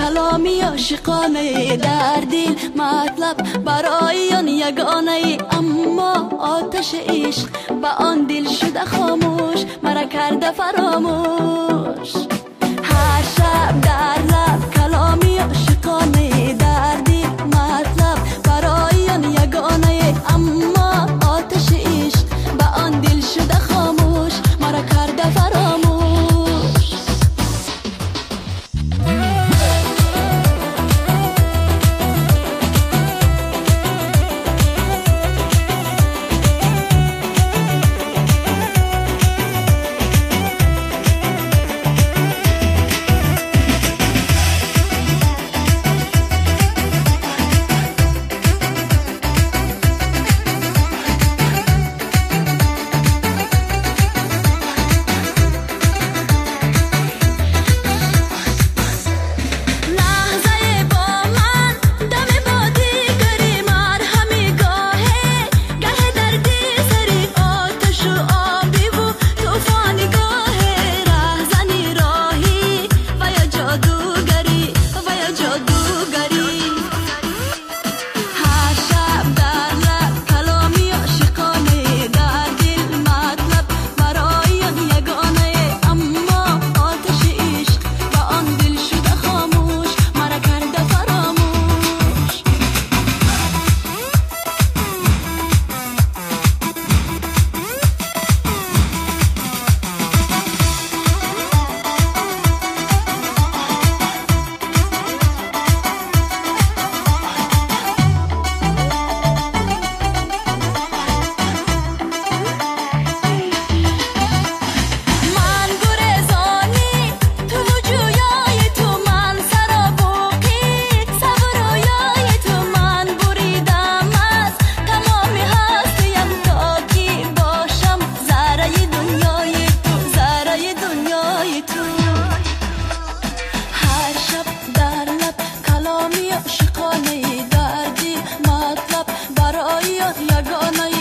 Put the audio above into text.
کلامی عاشقانه در دل مطلب برای آن یگانه، اما آتش عشق به آن دل شده خاموش، مرا کرده فراموش. هر شب در لب کلامی عاشقانه در دل مطلب برای آن یگانه، اما آتش عشق به آن دل شده خاموش، مرا کرده فراموش. عاشقانه در دل مطلب برای یگانه